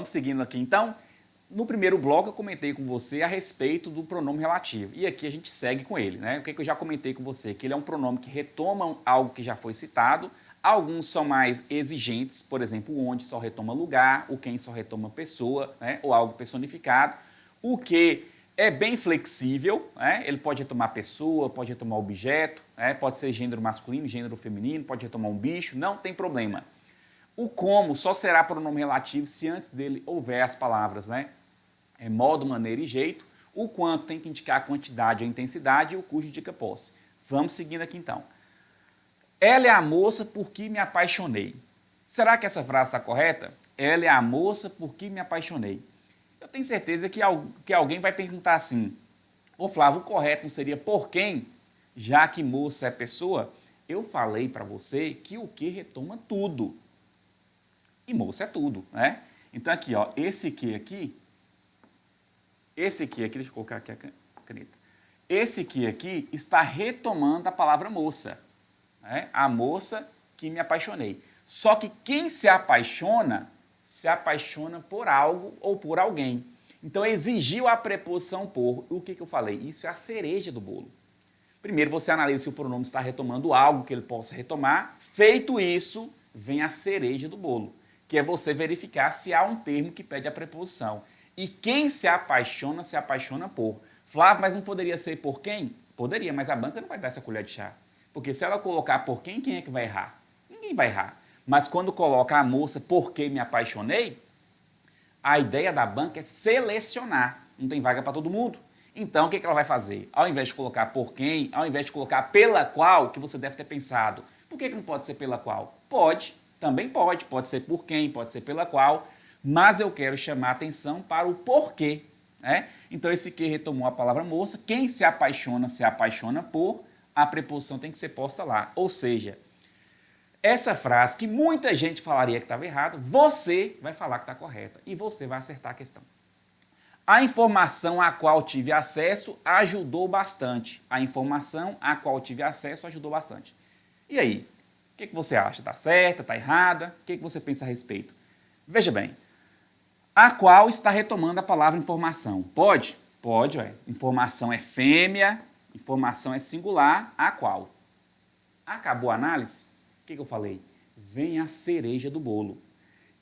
Vamos seguindo aqui então. No primeiro bloco eu comentei com você a respeito do pronome relativo. E aqui a gente segue com ele, né? O que eu já comentei com você? Que ele é um pronome que retoma algo que já foi citado. Alguns são mais exigentes, por exemplo, o onde só retoma lugar, o quem só retoma pessoa, né? Ou algo personificado. O que é bem flexível, né? Ele pode retomar pessoa, pode retomar objeto, né? Pode ser gênero masculino, gênero feminino, pode retomar um bicho, não tem problema. O como só será pronome relativo se antes dele houver as palavras, né? Modo, maneira e jeito. O quanto tem que indicar a quantidade ou a intensidade e o cujo indica posse. Vamos seguindo aqui então. Ela é a moça por que me apaixonei. Será que essa frase está correta? Ela é a moça por que me apaixonei. Eu tenho certeza que alguém vai perguntar assim: ô Flávio, o correto não seria por quem? Já que moça é pessoa, eu falei para você que o que retoma tudo. E moça é tudo, né? Então aqui, ó, esse que aqui, deixa eu colocar aqui a caneta. Esse que aqui está retomando a palavra moça, né? A moça que me apaixonei. Só que quem se apaixona por algo ou por alguém. Então exigiu a preposição por. O que eu falei? Isso é a cereja do bolo. Primeiro você analisa se o pronome está retomando algo que ele possa retomar. Feito isso, vem a cereja do bolo, que é você verificar se há um termo que pede a preposição. E quem se apaixona por. Flávio, mas não poderia ser por quem? Poderia, mas a banca não vai dar essa colher de chá. Porque se ela colocar por quem é que vai errar? Ninguém vai errar. Mas quando coloca a moça por que me apaixonei, a ideia da banca é selecionar. Não tem vaga para todo mundo. Então, o que ela vai fazer? Ao invés de colocar por quem, ao invés de colocar pela qual, que você deve ter pensado, por que não pode ser pela qual? Pode, também pode. Pode ser por quem, pode ser pela qual. Mas eu quero chamar a atenção para o porquê, né? Então, esse que retomou a palavra moça. Quem se apaixona por, a preposição tem que ser posta lá. Ou seja, essa frase que muita gente falaria que estava errada, você vai falar que está correta e você vai acertar a questão. A informação a qual tive acesso ajudou bastante. A informação a qual tive acesso ajudou bastante. E aí? O que você acha? Está certa? Está errada? O que você pensa a respeito? Veja bem. A qual está retomando a palavra informação. Pode? Pode, ué. Informação é fêmea, informação é singular, a qual. Acabou a análise? O que eu falei? Vem a cereja do bolo.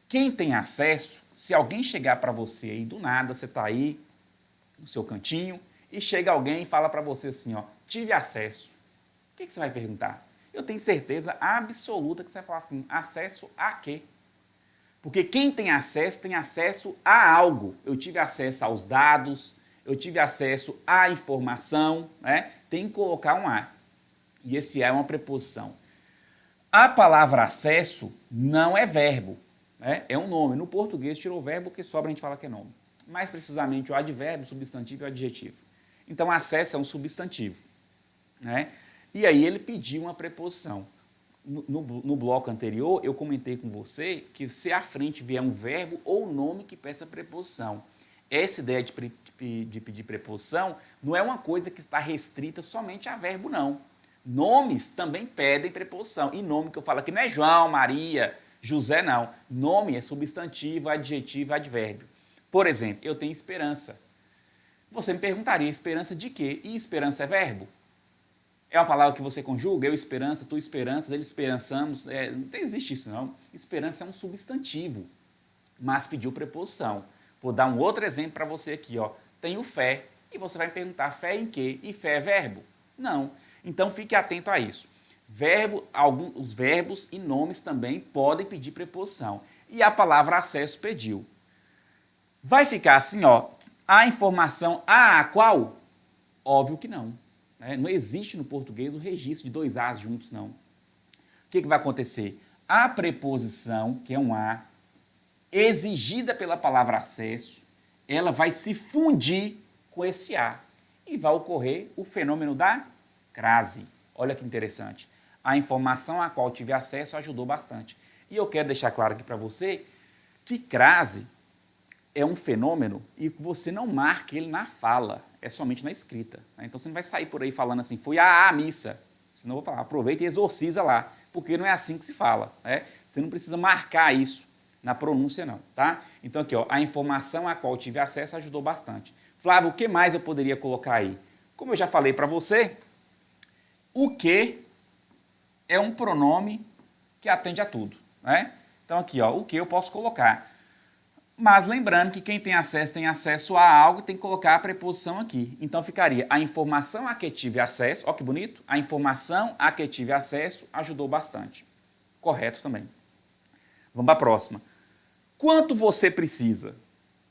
Quem tem acesso, se alguém chegar para você aí do nada, você está aí no seu cantinho, e chega alguém e fala para você assim, ó, tive acesso. O que você vai perguntar? Eu tenho certeza absoluta que você vai falar assim, acesso a quê? Porque quem tem acesso a algo. Eu tive acesso aos dados, eu tive acesso à informação, né? Tem que colocar um A. E esse A é uma preposição. A palavra acesso não é verbo, né? É um nome. No português tirou o verbo, que sobra a gente fala que é nome. Mais precisamente o advérbio, o substantivo e o adjetivo. Então acesso é um substantivo, né? E aí ele pediu uma preposição. No bloco anterior, eu comentei com você que se à frente vier um verbo ou nome que peça preposição. Essa ideia de pedir preposição não é uma coisa que está restrita somente a verbo, não. Nomes também pedem preposição. E nome que eu falo aqui não é João, Maria, José, não. Nome é substantivo, adjetivo, advérbio. Por exemplo, eu tenho esperança. Você me perguntaria, esperança de quê? E esperança é verbo? É uma palavra que você conjuga, eu esperança, tu esperanças, eles esperançamos, não existe isso não. Esperança é um substantivo, mas pediu preposição. Vou dar um outro exemplo para você aqui, ó. Tenho fé, e você vai me perguntar, fé em quê? E fé é verbo? Não. Então fique atento a isso. Os verbos e nomes também podem pedir preposição. E a palavra acesso pediu. Vai ficar assim, ó, a informação a qual? Óbvio que não. Não existe no português o registro de dois As juntos, não. O que vai acontecer? A preposição, que é um A, exigida pela palavra acesso, ela vai se fundir com esse A. E vai ocorrer o fenômeno da crase. Olha que interessante. A informação a qual tive acesso ajudou bastante. E eu quero deixar claro aqui para você que crase é um fenômeno e você não marca ele na fala, é somente na escrita. Então você não vai sair por aí falando assim, fui à missa. Senão eu vou falar, aproveita e exorciza lá, porque não é assim que se fala. Você não precisa marcar isso. Na pronúncia não, tá? Então aqui, ó, a informação a qual tive acesso ajudou bastante. Flávio, o que mais eu poderia colocar aí? Como eu já falei para você, o que é um pronome que atende a tudo, né? Então aqui, ó, o que eu posso colocar. Mas lembrando que quem tem acesso a algo, tem que colocar a preposição aqui. Então ficaria a informação a que tive acesso, ó que bonito, a informação a que tive acesso ajudou bastante. Correto também. Vamos para a próxima. Quanto você precisa?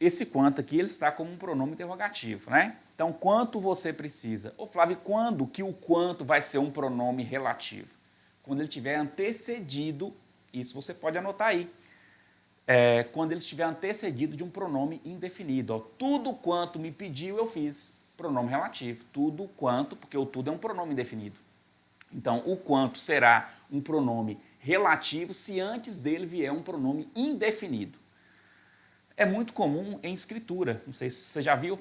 Esse quanto aqui ele está como um pronome interrogativo, né? Então, quanto você precisa? Ô Flávio, quando que o quanto vai ser um pronome relativo? Quando ele tiver antecedido, isso você pode anotar aí. Quando ele estiver antecedido de um pronome indefinido. Ó, tudo quanto me pediu eu fiz. Pronome relativo. Tudo quanto, porque o tudo é um pronome indefinido. Então, o quanto será um pronome relativo se antes dele vier um pronome indefinido. É muito comum em escritura. Não sei se você já viu,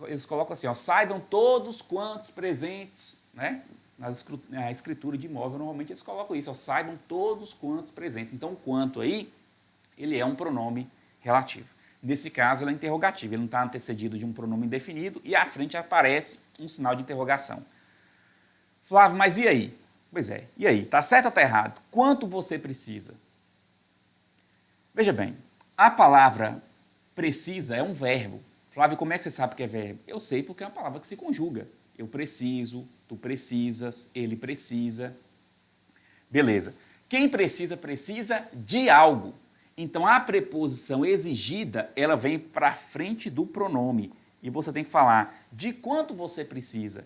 eles colocam assim, ó, saibam todos quantos presentes, né? Na escritura de imóvel, normalmente eles colocam isso, ó, saibam todos quantos presentes. Então, o quanto aí, ele é um pronome relativo. Nesse caso, ele é interrogativo, ele não está antecedido de um pronome indefinido e à frente aparece um sinal de interrogação. Flávio, mas e aí? Pois é, e aí? Está certo ou está errado? Quanto você precisa? Veja bem, a palavra precisa é um verbo. Flávio, como é que você sabe que é verbo? Eu sei porque é uma palavra que se conjuga. Eu preciso, tu precisas, ele precisa. Beleza. Quem precisa, precisa de algo. Então, a preposição exigida, ela vem para frente do pronome. E você tem que falar de quanto você precisa.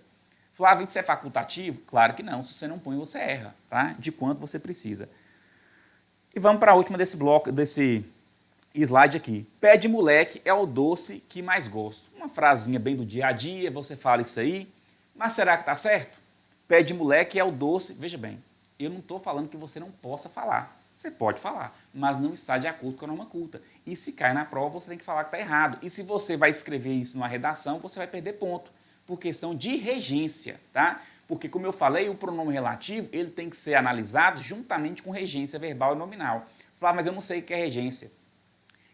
Flávio, isso é facultativo? Claro que não. Se você não põe, você erra, tá? De quanto você precisa. E vamos para a última desse bloco, desse slide aqui. Pé de moleque é o doce que mais gosto. Uma frasinha bem do dia a dia, você fala isso aí. Mas será que está certo? Pé de moleque é o doce... Veja bem, eu não estou falando que você não possa falar. Você pode falar, mas não está de acordo com a norma culta. E se cai na prova, você tem que falar que está errado. E se você vai escrever isso numa redação, você vai perder ponto, por questão de regência, tá? Porque, como eu falei, o pronome relativo, ele tem que ser analisado juntamente com regência verbal e nominal. Falar, mas eu não sei o que é regência.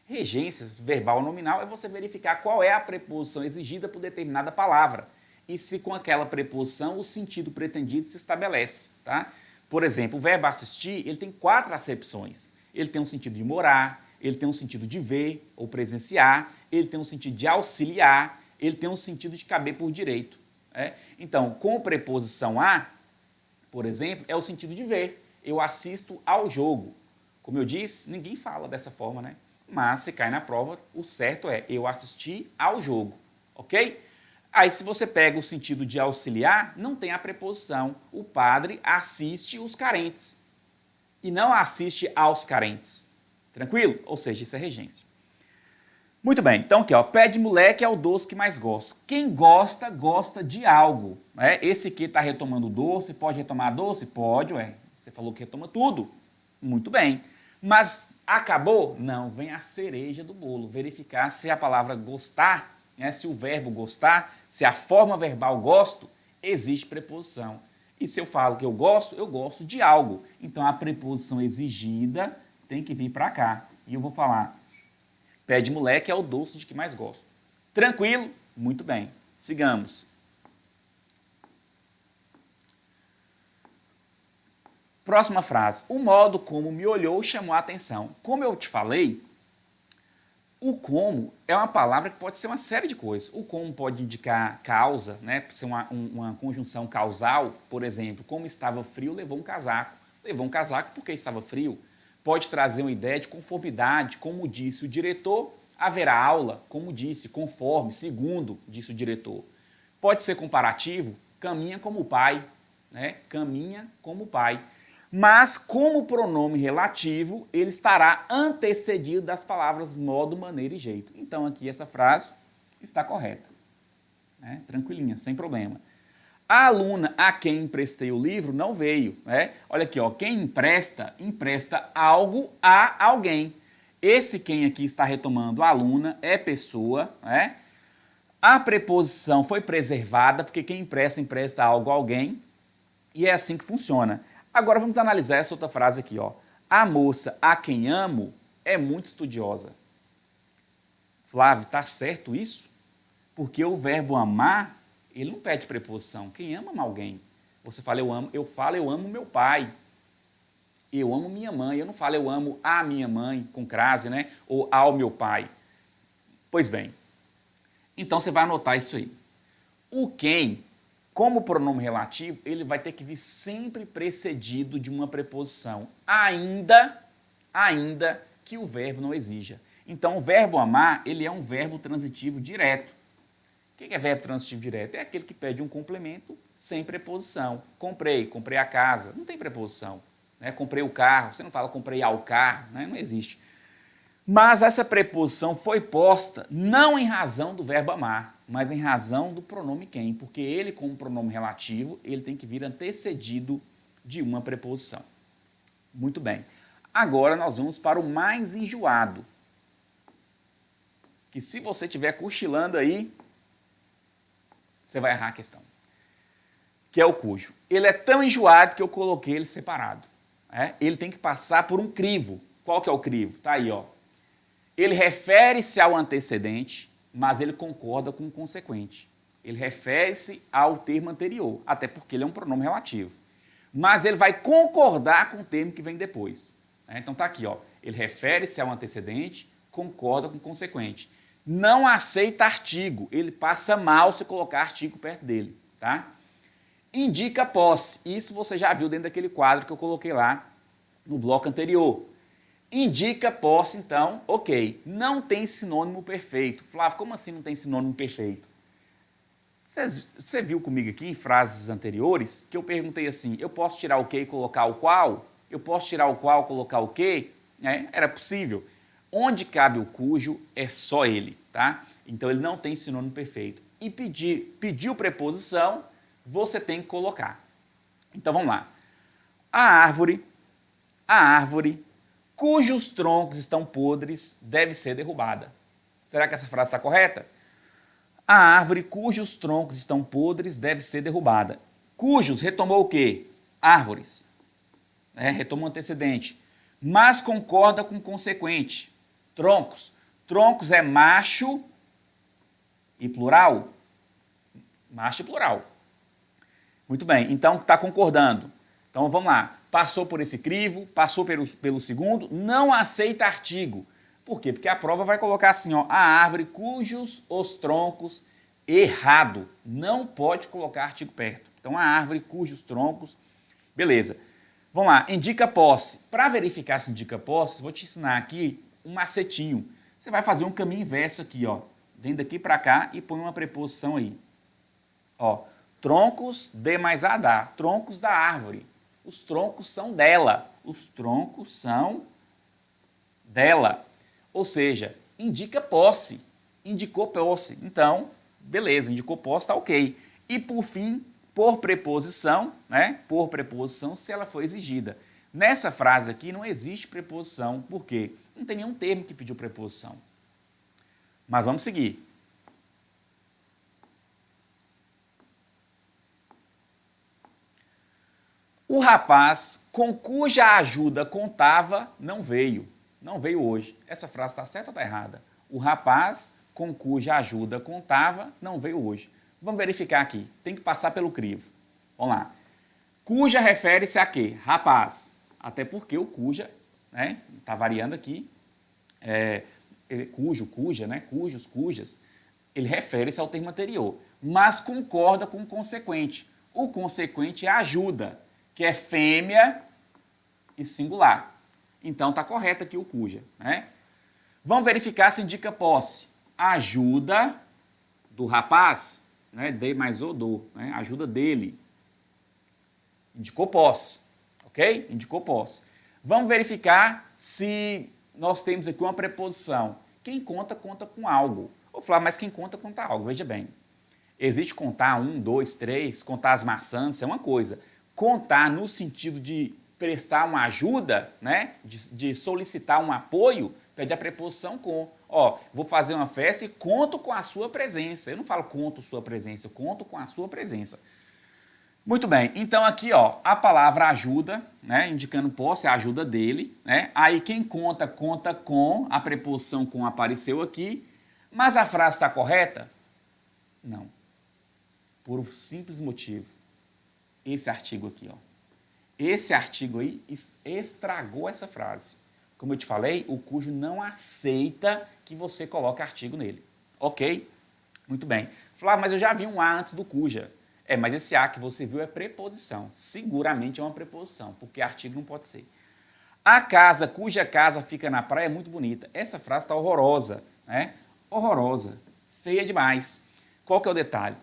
Regência verbal ou nominal é você verificar qual é a preposição exigida por determinada palavra. E se com aquela preposição o sentido pretendido se estabelece, tá? Por exemplo, o verbo assistir, ele tem 4 acepções. Ele tem um sentido de morar, ele tem um sentido de ver ou presenciar, ele tem um sentido de auxiliar, ele tem um sentido de caber por direito. Então, com preposição a, por exemplo, é o sentido de ver. Eu assisto ao jogo. Como eu disse, ninguém fala dessa forma, né? Mas se cai na prova, o certo é eu assisti ao jogo, ok? Aí, se você pega o sentido de auxiliar, não tem a preposição. O padre assiste os carentes e não assiste aos carentes. Tranquilo? Ou seja, isso é regência. Muito bem, então aqui, ó, pé de moleque é o doce que mais gosto. Quem gosta, gosta de algo. Né? Esse aqui está retomando doce, pode retomar doce? Pode, ué. Você falou que retoma tudo. Muito bem. Mas acabou? Não, vem a cereja do bolo. Verificar se a palavra gostar, né, se o verbo gostar, se a forma verbal gosto, existe preposição. E se eu falo que eu gosto de algo. Então a preposição exigida tem que vir para cá. E eu vou falar, pé de moleque é o doce de que mais gosto. Tranquilo? Muito bem. Sigamos. Próxima frase. O modo como me olhou chamou a atenção. Como eu te falei, o como é uma palavra que pode ser uma série de coisas. O como pode indicar causa, né? Pode ser uma conjunção causal. Por exemplo, como estava frio, levou um casaco. Levou um casaco porque estava frio. Pode trazer uma ideia de conformidade, como disse o diretor, haverá aula, como disse, conforme, segundo, disse o diretor. Pode ser comparativo, caminha como o pai, né? Caminha como o pai. Mas, como pronome relativo, ele estará antecedido das palavras modo, maneira e jeito. Então, aqui essa frase está correta. Né? Tranquilinha, sem problema. A aluna a quem emprestei o livro não veio. Né? Olha aqui, ó, quem empresta, empresta algo a alguém. Esse quem aqui está retomando a aluna é pessoa. Né? A preposição foi preservada, porque quem empresta, empresta algo a alguém. E é assim que funciona. Agora vamos analisar essa outra frase aqui, ó. A moça a quem amo é muito estudiosa. Flávio, tá certo isso? Porque o verbo amar, ele não pede preposição. Quem ama alguém? Você fala eu amo meu pai. Eu amo minha mãe. Eu não falo eu amo a minha mãe, com crase, né? Ou ao meu pai. Pois bem, então você vai anotar isso aí. O quem, como pronome relativo, ele vai ter que vir sempre precedido de uma preposição, ainda que o verbo não exija. Então, o verbo amar, ele é um verbo transitivo direto. O que é verbo transitivo direto? É aquele que pede um complemento sem preposição. Comprei a casa, não tem preposição. Né? Comprei o carro, você não fala comprei ao carro, né? Não existe. Mas essa preposição foi posta não em razão do verbo amar, mas em razão do pronome quem, porque ele, como pronome relativo, ele tem que vir antecedido de uma preposição. Muito bem. Agora nós vamos para o mais enjoado, que se você estiver cochilando aí, você vai errar a questão, que é o cujo. Ele é tão enjoado que eu coloquei ele separado. Ele tem que passar por um crivo. Qual que é o crivo? Tá aí, ó. Ele refere-se ao antecedente, mas ele concorda com o consequente. Ele refere-se ao termo anterior, até porque ele é um pronome relativo. Mas ele vai concordar com o termo que vem depois. Então tá aqui, ó. Ele refere-se ao antecedente, concorda com o consequente. Não aceita artigo, ele passa mal se colocar artigo perto dele, tá? Indica posse, isso você já viu dentro daquele quadro que eu coloquei lá no bloco anterior. Indica posse, então, ok. Não tem sinônimo perfeito. Flávio, como assim não tem sinônimo perfeito? Você viu comigo aqui em frases anteriores que eu perguntei assim, eu posso tirar o que e colocar o qual? Eu posso tirar o qual e colocar o que? Era possível. Onde cabe o cujo é só ele, tá? Então ele não tem sinônimo perfeito. E pediu preposição, você tem que colocar. Então vamos lá. A árvore cujos troncos estão podres deve ser derrubada. Será que essa frase está correta? A árvore cujos troncos estão podres deve ser derrubada. Cujos retomou o quê? Árvores. Retomou o antecedente. Mas concorda com o consequente. Troncos. Troncos é macho e plural? Macho e plural. Muito bem, então está concordando. Então vamos lá. Passou por esse crivo, passou pelo segundo, não aceita artigo. Por quê? Porque a prova vai colocar assim, ó, a árvore cujos os troncos, errado. Não pode colocar artigo perto. Então a árvore cujos troncos, beleza. Vamos lá, indica posse. Para verificar se indica posse, vou te ensinar aqui um macetinho. Você vai fazer um caminho inverso aqui, ó. Vem daqui para cá e põe uma preposição aí. Ó, troncos de mais a dá, troncos da árvore. Os troncos são dela. Os troncos são dela. Ou seja, indica posse. Indicou posse. Então, beleza, indicou posse, tá ok. E por fim, por preposição, né? Por preposição, se ela for exigida. Nessa frase aqui não existe preposição. Por quê? Não tem nenhum termo que pediu preposição. Mas vamos seguir. O rapaz com cuja ajuda contava não veio. Não veio hoje. Essa frase está certa ou está errada? O rapaz com cuja ajuda contava não veio hoje. Vamos verificar aqui. Tem que passar pelo crivo. Vamos lá. Cuja refere-se a quê? Rapaz. Até porque o cuja, né? Está variando aqui. Cujo, cuja, né? Cujos, cujas. Ele refere-se ao termo anterior. Mas concorda com o consequente. O consequente é ajuda, que é fêmea e singular. Então está correto aqui o cuja, né? Vamos verificar se indica posse. Ajuda do rapaz, né? De mais o do, né? Ajuda dele. Indicou posse, ok? Indicou posse. Vamos verificar se nós temos aqui uma preposição. Quem conta, conta com algo. Vou falar, mas quem conta, conta algo. Veja bem. Existe contar 1, 2, 3, contar as maçãs, isso é uma coisa. Contar no sentido de prestar uma ajuda, né? De solicitar um apoio, pede a preposição com. Ó, vou fazer uma festa e conto com a sua presença. Eu não falo conto sua presença, eu conto com a sua presença. Muito bem, então aqui, ó, a palavra ajuda, né, indicando posse, a ajuda dele, né? Aí quem conta, conta com, a preposição com apareceu aqui, mas a frase está correta? Não. Por um simples motivo. Esse artigo aqui, ó. Esse artigo aí estragou essa frase. Como eu te falei, o cujo não aceita que você coloque artigo nele. Ok? Muito bem. Falar, mas eu já vi um A antes do cuja. Mas esse A que você viu é preposição. Seguramente é uma preposição, porque artigo não pode ser. A casa cuja casa fica na praia é muito bonita. Essa frase está horrorosa, né? Horrorosa. Feia demais. Qual que é o detalhe?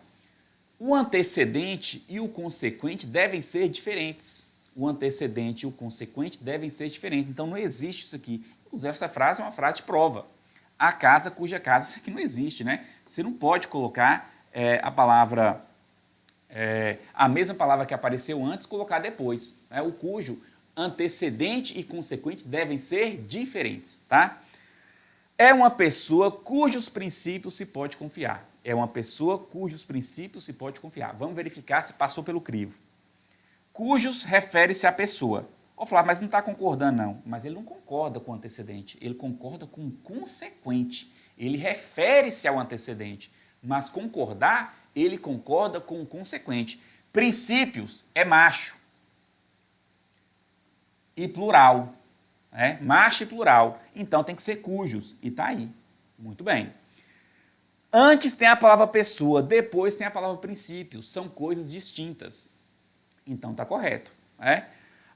O antecedente e o consequente devem ser diferentes. O antecedente e o consequente devem ser diferentes. Então não existe isso aqui. Inclusive essa frase é uma frase de prova. A casa cuja casa, isso aqui não existe, né? Você não pode colocar a palavra, a mesma palavra que apareceu antes, colocar depois. Né? O cujo antecedente e consequente devem ser diferentes, tá? É uma pessoa cujos princípios se pode confiar. É uma pessoa cujos princípios se pode confiar. Vamos verificar se passou pelo crivo. Cujos refere-se à pessoa. Vou falar, mas não está concordando, não. Mas ele não concorda com o antecedente, ele concorda com o consequente. Ele refere-se ao antecedente, mas concordar, ele concorda com o consequente. Princípios é macho e plural. Macho e plural. Então tem que ser cujos. E está aí. Muito bem. Antes tem a palavra pessoa, depois tem a palavra princípios. São coisas distintas. Então está correto.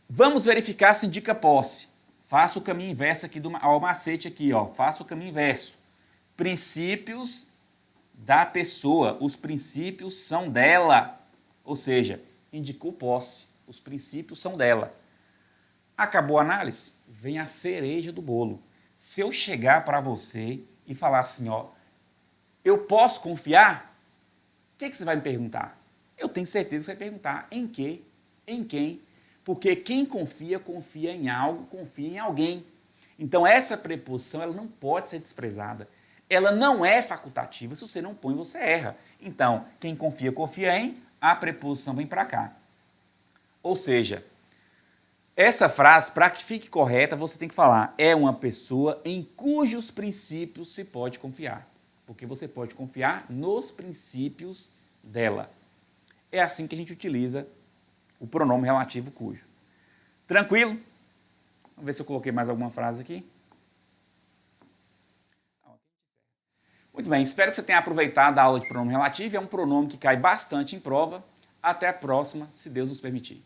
Vamos verificar se indica posse. Faça o caminho inverso aqui, o macete aqui, ó. Faça o caminho inverso. Princípios da pessoa. Os princípios são dela. Ou seja, indicou posse. Os princípios são dela. Acabou a análise? Vem a cereja do bolo. Se eu chegar para você e falar assim, ó, eu posso confiar? O que você vai me perguntar? Eu tenho certeza que você vai perguntar em quê? Em quem? Porque quem confia, confia em algo, confia em alguém. Então essa preposição ela não pode ser desprezada. Ela não é facultativa. Se você não põe, você erra. Então, quem confia, confia em, a preposição vem para cá. Ou seja, essa frase, para que fique correta, você tem que falar é uma pessoa em cujos princípios se pode confiar. Porque você pode confiar nos princípios dela. É assim que a gente utiliza o pronome relativo cujo. Tranquilo? Vamos ver se eu coloquei mais alguma frase aqui. Muito bem, espero que você tenha aproveitado a aula de pronome relativo. É um pronome que cai bastante em prova. Até a próxima, se Deus nos permitir.